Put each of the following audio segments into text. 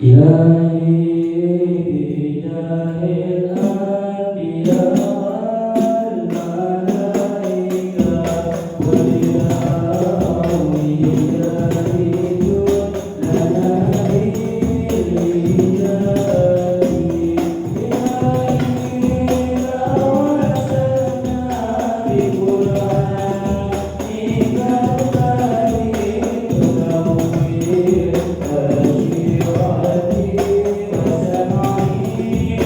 إلهي بجاه الأنبياء والملائكة والأولياء جد لنا بالإجابة إلهي توسلنا بقرآنك الكريم تنوير بشيرتي وسمعي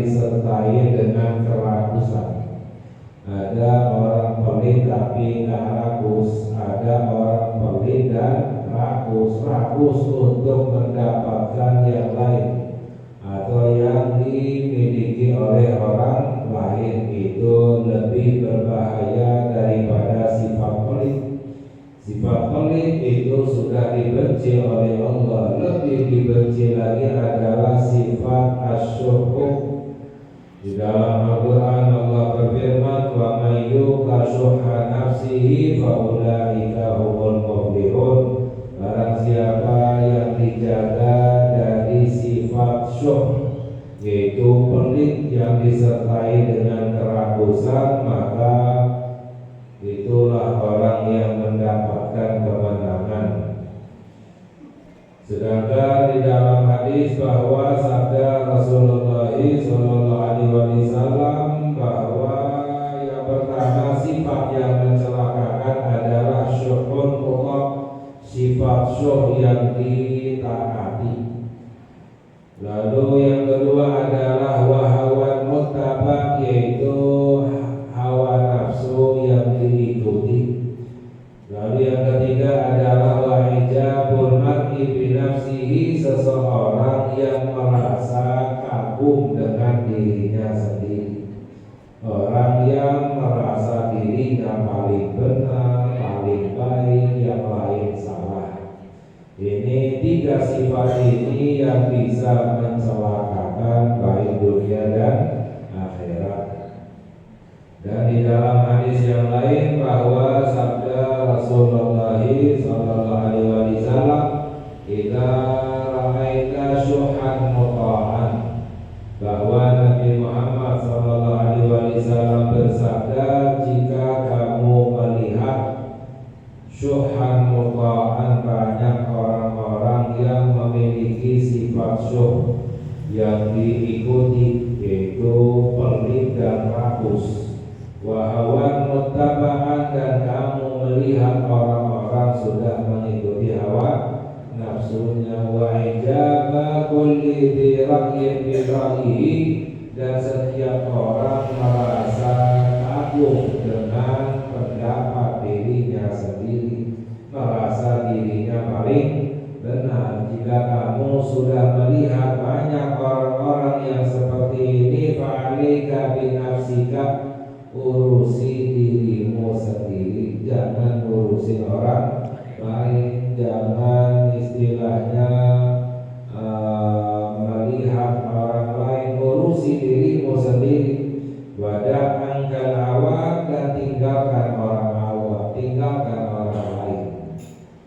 disertai dengan kerakusan. Ada orang pelit tapi nggak rakus, ada orang pelit dan rakus untuk mendapatkan yang lain atau yang dimiliki oleh orang lain. Itu lebih berbahaya daripada sifat pelit. Sifat pelit itu sudah dibenci oleh Allah. Lebih dibenci lagi adalah sifat asyuh. Di dalam Al-Quran Allah berfirman, wa may yuqa syuhha nafsihi fa ulaika humul muflihun. Barang siapa yang dijaga dari sifat syuh, yaitu pelit yang disertai dengan kerakusan, maka itulah orang yang mendapatkan kemenangan. Sedangkan di dalam hadis bahwa sabda Rasulullah SAW bahwa yang pertama sifat yang mencelakakan adalah syuhun mutlaq, sifat syuh yang ditaati. Lalu yang kedua adalah wahawan muttaba, yaitu hawa nafsu yang diikuti. Lalu yang ketiga adalah wa'ijabul mar'i binafsihi, seseorang yang merasa kagum dengan dirinya sendiri, orang yang merasa dirinya paling benar, paling baik, yang lain salah. Ini tiga sifat ini yang bisa mencelakakan baik dunia dan akhirat. Dan di dalam hadis yang lain bahwa sabda Rasulullah SAW, "Idza ra'aita syuhan muta'an," bahwa Nabi Muhammad SAW bersabda, jika kamu melihat syuhan muta'an, banyak orang-orang yang memiliki sifat syuh yang diikuti, yaitu pelit dan rakus. Wahawan muttaba'an, dan kamu melihat orang-orang sudah mengikuti hawa nafsunya. Wa ijaba kulli dhi ra'yin bi ra'yihi, dan setiap orang merasa kagum dengan pendapat dirinya sendiri, merasa dirinya paling benar. Jika kamu sudah melihat banyak orang-orang yang seperti ini, fa'alika binafsika, urusi dirimu sendiri, jangan urusin orang lain. Jangan istilahnya melihat orang lain, urusi dirimu sendiri. Wada' angkal awam, dan tinggalkan orang awam, tinggalkan orang lain.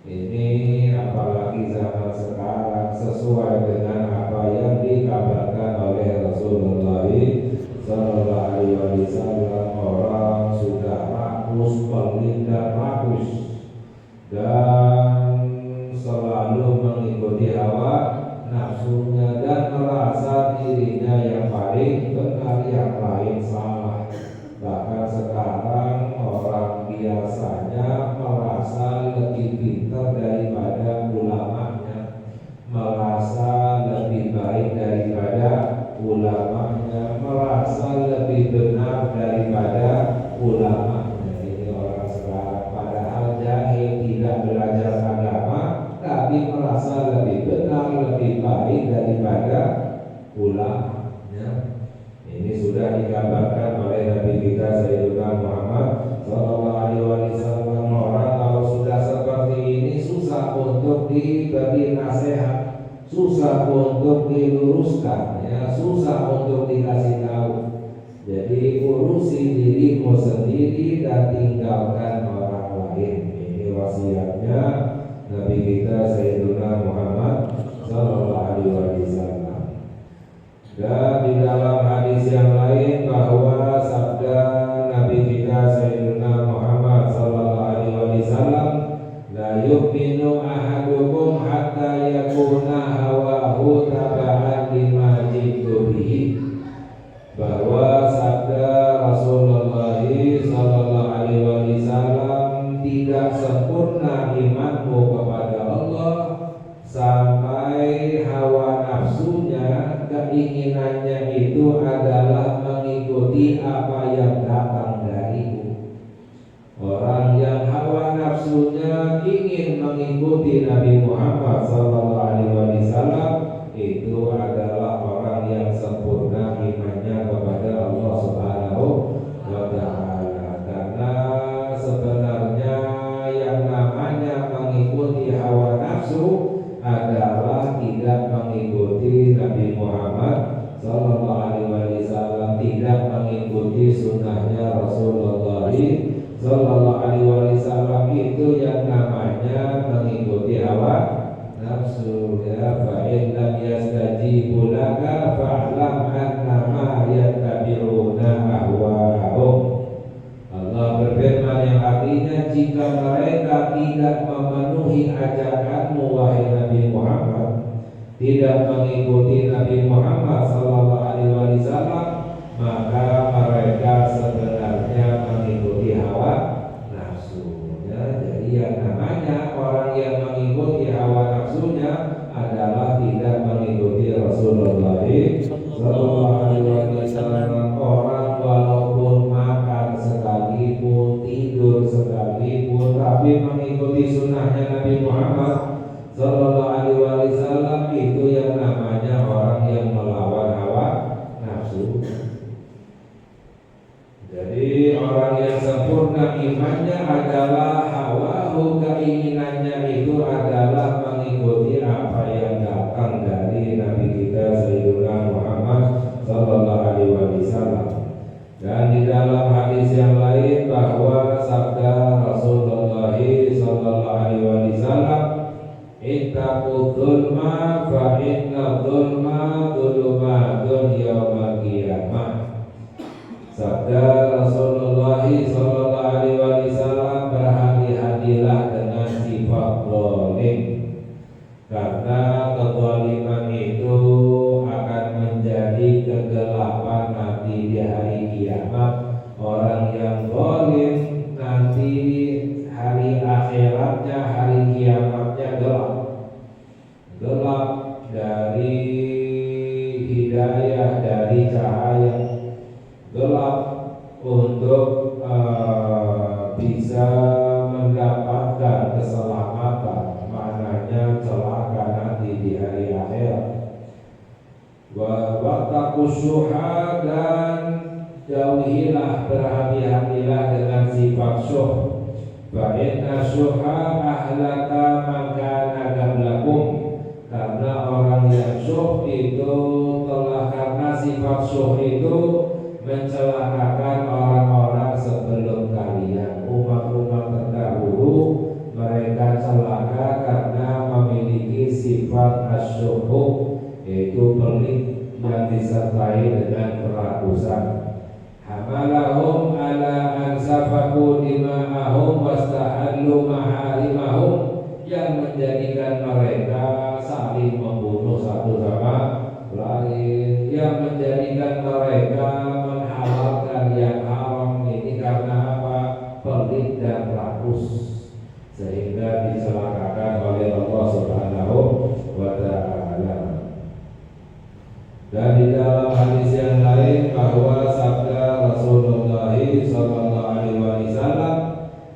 Ini apalagi zaman sekarang, sesuai dengan apa yang dikabarkan oleh Rasulullah SAW, orang sudah rakus, pelit dan rakus, dan selalu mengikuti hawa nafsunya dan merasa dirinya yang paling benar, yang lain salah. Bahkan sekarang orang biasanya merasa lebih pintar daripada ulamanya, merasa lebih baik daripada ulamanya, merasa lebih benar daripada ulamanya. Ini orang sekarang, padahal jahil, tidak belajar agama, tapi merasa lebih benar, lebih baik daripada ulamanya. Ini sudah dikabarkan oleh Nabi kita Sayyidina Muhammad SAW. Orang kalau sudah seperti ini susah untuk diberi nasihat, susah untuk diluruskan, ya, susah untuk dikasih tahu. Jadi urusi dirimu sendiri dan tinggalkan orang lain. Ini wasiatnya Nabi kita Sayyidina Muhammad SAW. Dan di dalam hadis yang lain bahwa sabda Nabi kita Sayyidina Muhammad SAW, la yu'minu ahadukum hatta yakuna hawahu taba'an lima jitu bihi, bahwa sabda Rasulullah SAW, tidak sempurna imanmu kepada Allah sampai hawa nafsunya, keinginannya itu adalah adalah mengikuti apa yang datang dariku. Orang yang hawa nafsunya ingin mengikuti Nabi Muhammad SAW itu adalah orang yang sempurna imannya kepada Allah Subhanahu wa Ta'ala. Karena sebenarnya yang namanya mengikuti hawa nafsu adalah tidak mengikuti Nabi Muhammad SAW, tidak mengikuti sunnahnya Rasulullah SAW. Itu yang namanya mengikuti hawa nafsu. Ya, fa in lam yastajibu laka fa'lam annama yattabi'una ahwa'ahum. Allah berfirman yang artinya, jika mereka tidak memenuhi ajakanmu wahai Nabi Muhammad, tidak mengikuti Nabi Muhammad SAW, maka mereka sebenarnya mengikuti hawa nafsu. Ya, jadi yang namanya orang yang mengikuti hawa nafsunya adalah tidak mengikuti Rasulullah SAW. Orang walaupun makan sekalipun, tidur sekalipun, tapi mengikuti sunnahnya Nabi Muhammad SAW, itu yang namanya orang yang melawan hawa nafsu. Jadi orang yang sempurna imannya adalah hawahu, keinginannya itu adalah mengikuti apa yang datang dari Nabi kita Sayyidina Muhammad SAW. Dan di dalam hadis yang lain bahwa sabda Rasulullah SAW, ittaqu dzulma fa inna dzulma dzulumatun yaumal qiyamah. Sabda Rasulullah SAW, berhati-hatilah dengan sifat zalim, karena kezaliman itu akan menjadi kegelapan nanti di hari kiamat. Orang yang zalim nanti hari akhiratnya, hari kiamatnya gelap dari hidayah, dari cahaya, gelap untuk bisa mendapatkan keselamatan, maknanya celaka nanti di hari akhirat. Wattaqu syuha, dan jauhilah, berhati-hatilah dengan sifat syuh. Fa inna syuha ahlaka man kana qablakum, karena orang yang syuh itu telah, karena sifat syuh itu mencelakakan orang-orang sebelum kalian. Umat-umat terdahulu mereka celaka karena memiliki sifat asyuhu, yaitu pelit yang disertai dengan kerakusan. Hamalahum ala an safaku dima'ahum wastahallu maharimahum, yang menjadikan mereka saling membunuh satu sama lain, yang menjadikan mereka menghalalkan yang haram. Ini karena apa? Pelit dan rakus, sehingga dicelakakan oleh Allah Subhanahu wa Ta'ala. Dan di dalam hadis yang lain bahwa sabda Rasulullah SAW,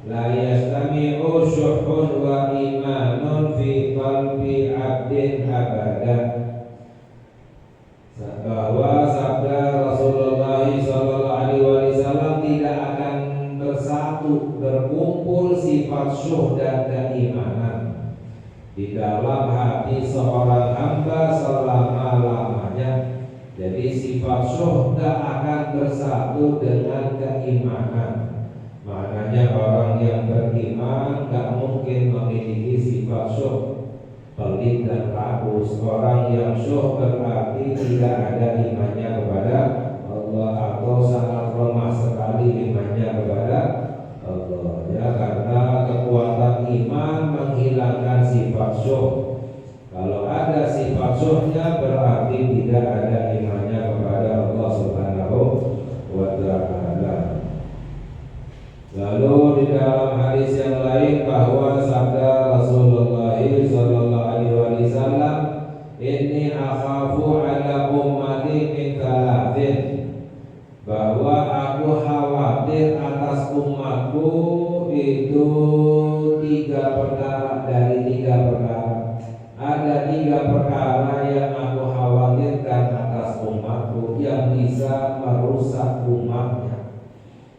la yastami'u syuhun wa imanun fi qalbi abdin abadan. Bahwa sabda Rasulullah SAW tidak akan bersatu, berkumpul sifat syuh dan keimanan di dalam hati seorang hamba selama-lamanya. Jadi sifat syuh tidak akan bersatu dengan keimanan. Maknanya orang yang beriman gak mungkin memiliki sifat syuh, pelit dan rakus. Orang yang syuh berarti tidak ada imannya kepada Allah, atau sangat lemah sekali imannya kepada Allah. Ya, karena kekuatan iman menghilangkan sifat syuh. Kalau ada sifat syuhnya berarti tidak ada imannya kepada Allah Subhanahu wa Ta'ala. Lalu di dalam hadis yang lain bahwa sabda Rasulullah SAW, inni akhafu ala ummati min thalathin. merusak umatnya,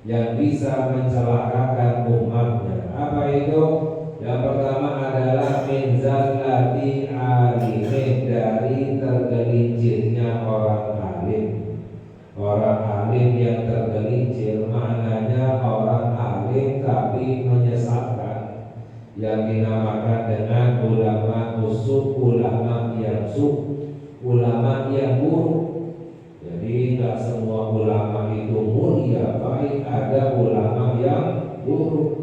yang bisa mencelakakan umatnya. Apa itu? Yang pertama adalah min zallati alimin, dari tergelincirnya orang alim. Orang alim yang tergelincir maknanya orang alim tapi menyesatkan, yang dinamakan dengan ulama usuk, ulama yang ulama yang buruk. Jadi tidak semua ulama itu mulia baik, ada ulama yang buruk.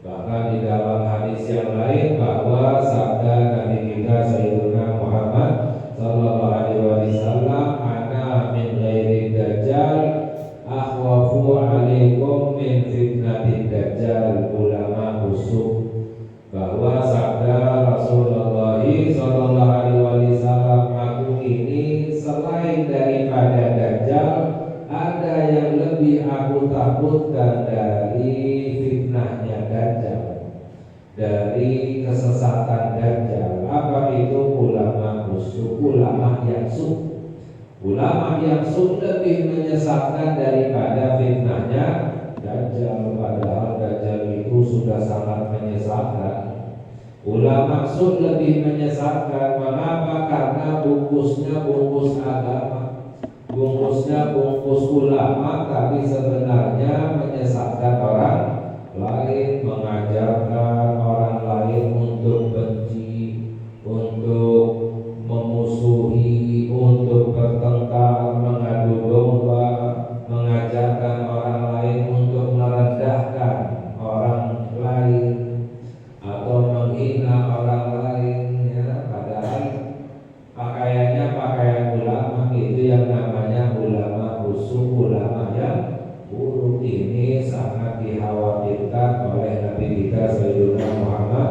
Bahkan di dalam hadis yang lain bahwa sabda Nabi kita Sayyidina Muhammad sallallahu alaihi wasallam, ana min ghairi dajjal akhwafu alaikum min fitnatid dajjal ulama usuk. Bahwa sabda Rasulullah sallallahu alaihi wasallam, aku ini selain daripada dajjal ada yang lebih aku takutkan dari fitnahnya dajjal, dari kesesatan dajjal. Apa itu? Ulama usuk, ulama yang suk. Ulama yang suk lebih menyesatkan daripada fitnahnya dajjal, padahal dajjal itu sudah sangat menyesatkan. Ulama suk lebih menyesatkan. Mengapa? Karena bungkusnya bungkus agama, bungkusnya bungkus ulama, tapi sebenarnya menyesatkan orang lain, mengajarkan orang lain untuk benci, untuk memusuhi, untuk bertengkar, mengadu domba, mengajarkan orang lain untuk merendahkan orang lain atau menghina orang lain, ya. Padahal pakaiannya pakaian ulama, itu yang namanya ulama usuk, ulama yang buruk. Ini sangat dikhawatirkan oleh Nabi kita Sayyidina Muhammad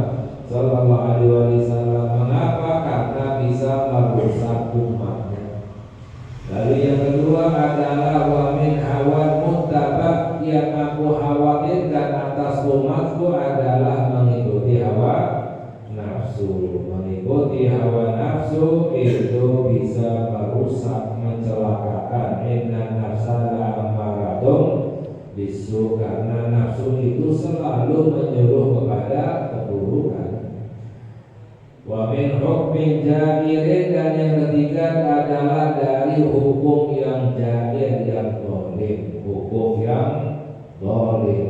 sallallahu alaihi wasallam. Mengapa? Karena bisa merusak umatnya. Lalu yang kedua adalah wa min hawan muttaba, yang aku khawatirkan atas umatku adalah mengikuti hawa nafsu. Mengikuti hawa nafsu itu bisa merusak, mencelakakan. Inna nafsala ammaratun bisu, karena nafsu itu selalu menyuruh kepada keburukan. Wa min hukmin jairin, dan yang ketiga adalah dari hukum yang jair, yang zalim, hukum yang zalim.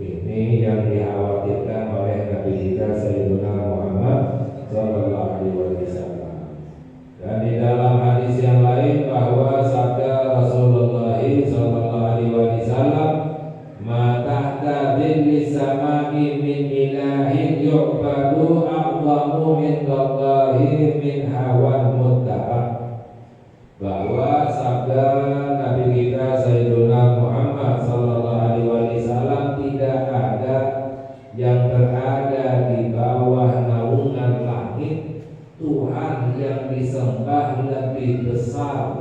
Ini yang dikhawatirkan oleh Nabi kita Sayyidina Muhammad sallallahu alaihi wasallam. Dan di dalam hadis yang lain bahwa sabda Rasulullah sallallahu alaihi wasallam, ma tahta dhillis samai min ilahin yu'badu a'zamu min Allahi min hawan muttaba. Bahwa sabda Nabi kita Sayyidina Muhammad sallallahu alaihi wasallam, tidak ada yang berada di bawah naungan langit Tuhan yang disembah lebih besar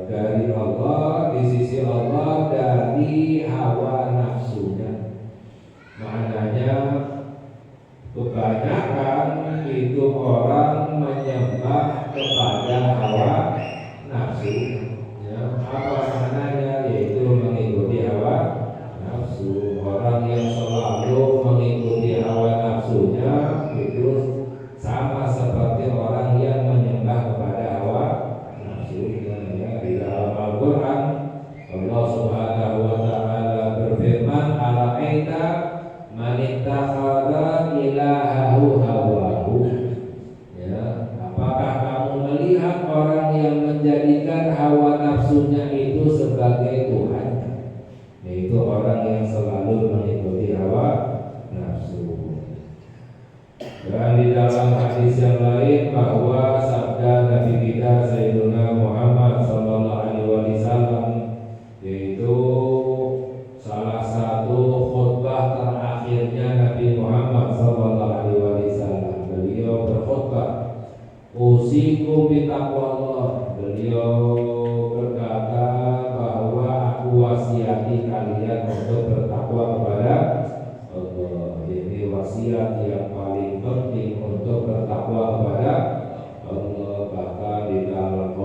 dari Allah, di sisi Allah, dari hawa nafsunya. Maknanya kebanyakan itu orang menyembah kepada hawa nafsu, ya. Apa maknanya? Yaitu mengikuti hawa nafsu. Orang yang selalu mengikuti hawa nafsunya itu sama seperti orang yang menyembah kepada hawa nafsunya, ya. Di dalam Al-Quran Allah Subhanahu wa ta'ala berfirman, ara'aita man ittakhadha ilahahu hawahu, ya. Apakah kamu melihat orang yang menjadikan hawa nafsunya itu sebagai Tuhan? Yaitu orang yang selalu mengikuti hawa nafsu. Dan di dalam hadis yang lain bahwa sabda Nabi kita Sayyidina Muhammad sallallahu alaihi wasallam, yaitu salah satu khutbah terakhirnya Nabi Muhammad sallallahu alaihi wasallam, beliau berkhutbah, usikum bitaqwallah. Beliau berkata bahwa aku wasiati kalian untuk bertakwa kepada Allah. Ini wasiat yang paling penting untuk bertakwa kepada Allah. Bahkan di dalam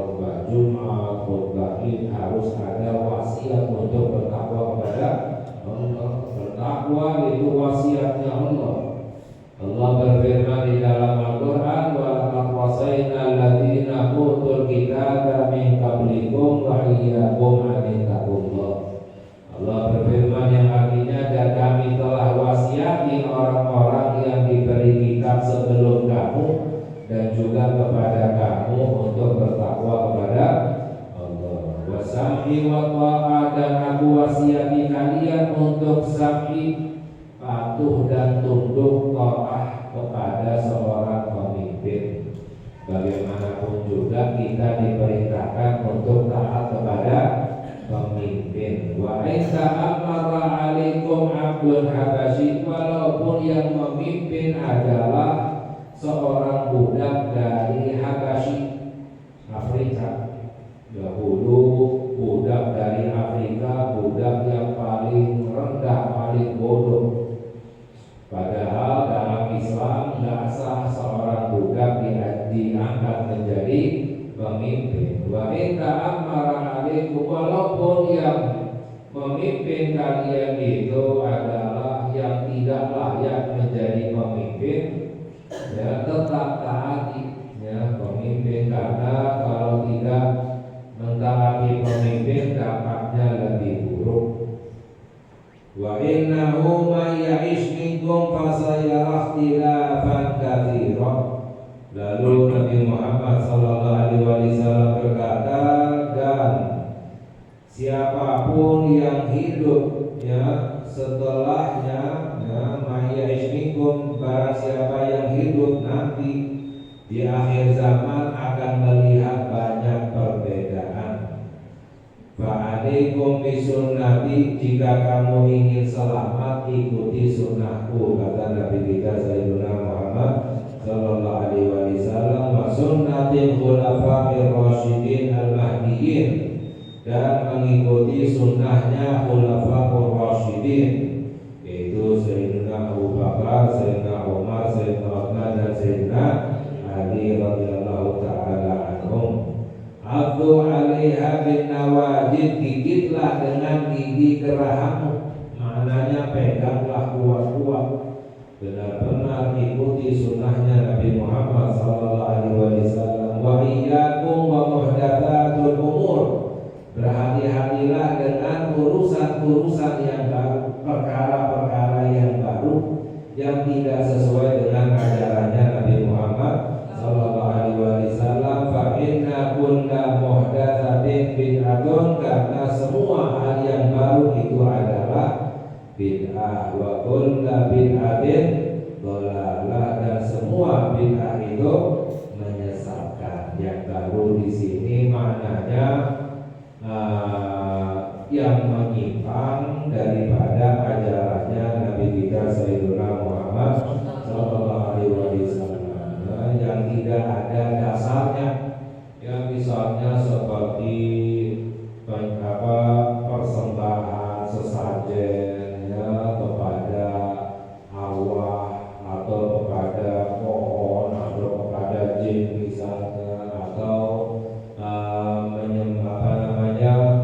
iyyakum an taqullah. Allah berfirman yang artinya, dan kami telah wasiati orang-orang yang diberi kitab sebelum kamu dan juga kepada kamu untuk bertakwa kepada Allah. Wasam'i wa ta'ah, dan aku wasiati kalian untuk sam'i, patuh dan tunduk, ta'ah kepada seorang pemimpin. Bagaimanapun juga kita diperintahkan untuk taat kepada pemimpin. Wa aisa amara alaikum abdul habasyi, walaupun yang memimpin adalah seorang budak dari Habasyi, Afrika. Dahulu budak dari Afrika, budak yang paling rendah, paling bodoh. Padahal dalam Islam tidak sah seorang budak diangkat menjadi pemimpin. Wa inta amara alaikum, walaupun yang memimpin kalian itu adalah yang tidak layak menjadi pemimpin, ya tetap taati ya pemimpin, karena kalau tidak mentaati pemimpin dampaknya lebih buruk. Wa innahu may ya'ish minkum fasayara ikhtilafan katsira. Lalu Nabi Muhammad sallallahu alaihi wasallam berkata, dan siapapun yang hidup ya setelahnya, ya may ya'ish minkum, barang siapa yang hidup nanti di akhir zaman akan melihat banyak perbedaan. Fa'alaikum bisunnati, jika kamu ingin selamat ikuti sunnahku, kata Nabi kita Sayyidina Muhammad sallallahu alaihi wasallam, wa sunnatil khulafa'ir rasyidin al-mahdiyyin, dan mengikuti sunnahnya khulafa'ur rasyidin, yaitu Sayyidina Abu Bakar, Sayyidina Umar, Sayyidina Utsman, dan Sayyidina Ali radhiyallahu ta'ala anhum. Abdu 'alaiha bin nawajid, gigitlah dengan gigi geraham, maknanya peganglah kuat-kuat, benar-benar ikuti sunnahnya Nabi Muhammad sallallahu alaihi wasallam. Wa iyyakum wa muhdatsatul umur, berhati-hatilah dengan urusan-urusan yang baru, perkara-perkara yang baru yang tidak sesuai dengan ajarannya Nabi Muhammad sallallahu alaihi wasallam. Fa inna kulla muhdatsatin bid'atun, karena semua hal yang baru itu adalah bid'ah. Wa kulla bid'atin dhalalah, dan semua bid'ah itu menyesatkan. Yang baru di sini maknanya yang menyimpang daripada ajarannya Nabi kita Sayyidina Muhammad sallallahu alaihi wasallam, yang tidak ada dasarnya, yang misalnya seperti persembahan sesajen ya kepada arwah atau kepada pohon atau kepada jin misalnya, atau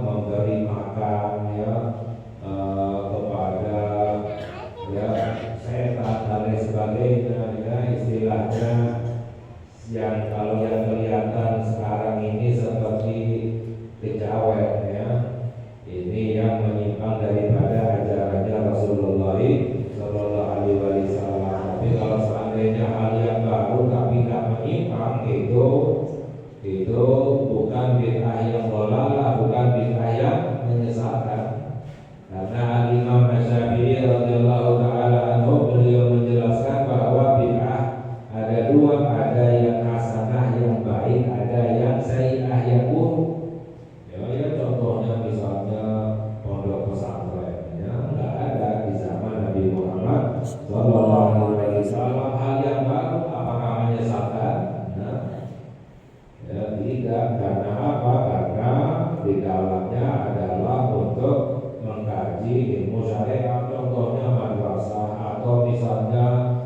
memberi makan ya kepada ya setan dan lain sebagainya, ya istilahnya yang kalau yang kelihatan sekarang ini seperti kejawen ya, ini yang menyimpang daripada ajarannya Rasulullah sallallahu alaihi wasallam. Tapi kalau seandainya hal yang baru tapi tidak menyimpang, itu bukan bid'ah yang dhalalah, bukan bid'ah yang menyesatkan. Karena Imam Asy-Syafi'i radhiyallahu taala anhu, beliau menjelaskan bahwa bid'ah ada dua, ada yang hasanah yang baik, ada yang sayyi'ah yang buruk. Ya contohnya misalnya pondok pesantren, ya enggak ada di zaman Nabi Muhammad sallallahu alaihi wasallam hal yang baru, apakah menyesatkan? Nah, ya tidak. Karena apa? Karena di dalamnya adalah untuk mengkaji ilmu syariat, contohnya madrasah atau misalnya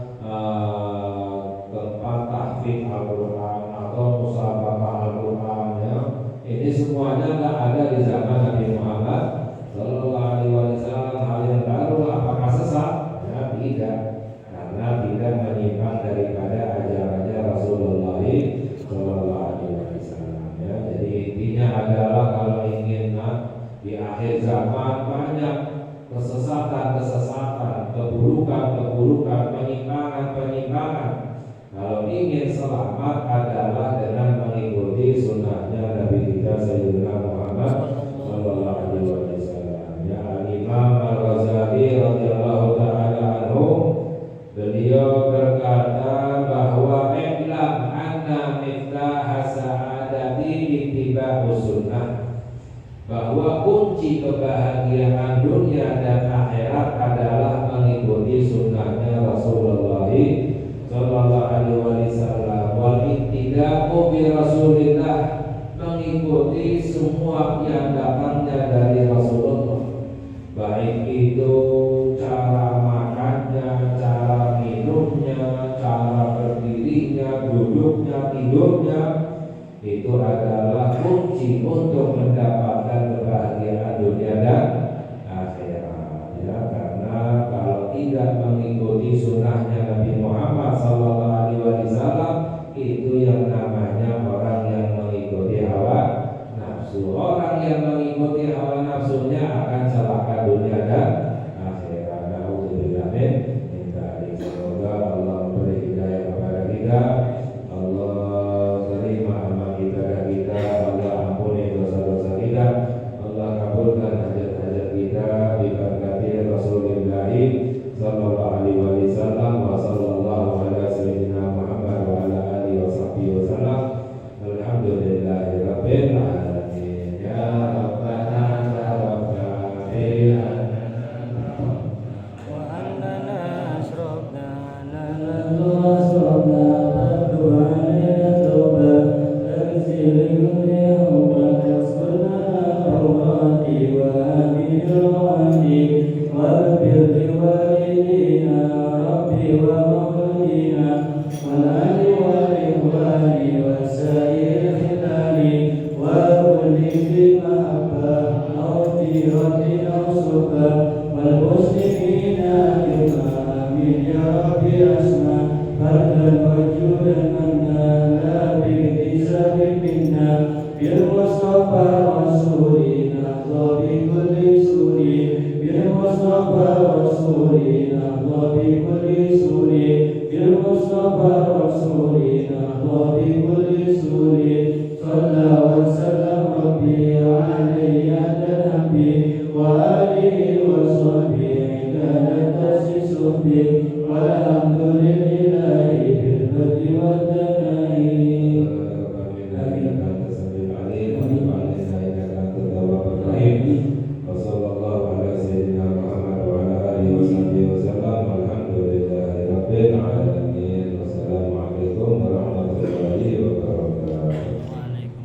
tempat tahfidz Al-Quran atau musabaqah Al-Quran ya. Ini semuanya tidak ada di zaman Nabi Muhammad sallallahu alaihi wasallam. Hal yang baru, apakah sesat? Ya tidak, karena tidak menyimpang daripada ajarannya Rasulullah sallallahu alaihi wasallam ya. Jadi intinya adalah kalau ingin keburukan, penyimpangan. Kalau ingin selamat adalah dengan mengikuti sunnahnya Nabi kita Sayyidina Muhammad sallallahu alaihi wasallam. Ya, Imam Al-Ghazali radhiyallahu taala anhu, beliau berkata bahwa i'lam anna miftah sa'adati ittiba'us sunnah, bahwa kunci kebahagiaan dunia dan akhirat adalah mengikuti sunnahnya Rasulullah sallallahu alaihi wasallam. Wal ittiba'u bi Rasulillah, mengikuti semua yang datangnya dari Rasulullah, baik itu cara makannya, cara minumnya, cara berdirinya, duduknya, tidurnya. Itu adalah kunci untuk mendapatkan kebahagiaan dunia dan akhirat. Ya, karena kalau tidak mengikuti sunnahnya Nabi Muhammad sallallahu alaihi wasallam, itu yang namanya orang yang mengikuti hawa nafsu. Orang yang mengikuti hawa nafsunya akan celaka dunia dan akhirat. Nauzubillah min dzalik. Semoga Allah memberi hidayah kepada kita. Allah terima amal ibadah kita. Allah ampuni dosa-dosa kita. Allah kabulkan hajat-hajat kita bi barakati Rasulullah sallallahu alaihi wasallam wa sallallahu ala sayyidina Muhammad wa ala alihi washabbihi wasallam. Alhamdulillahi rabbil alamin. Ya Rabbana taqabbal Wassalamualaikum warahmatullahi wabarakatuh.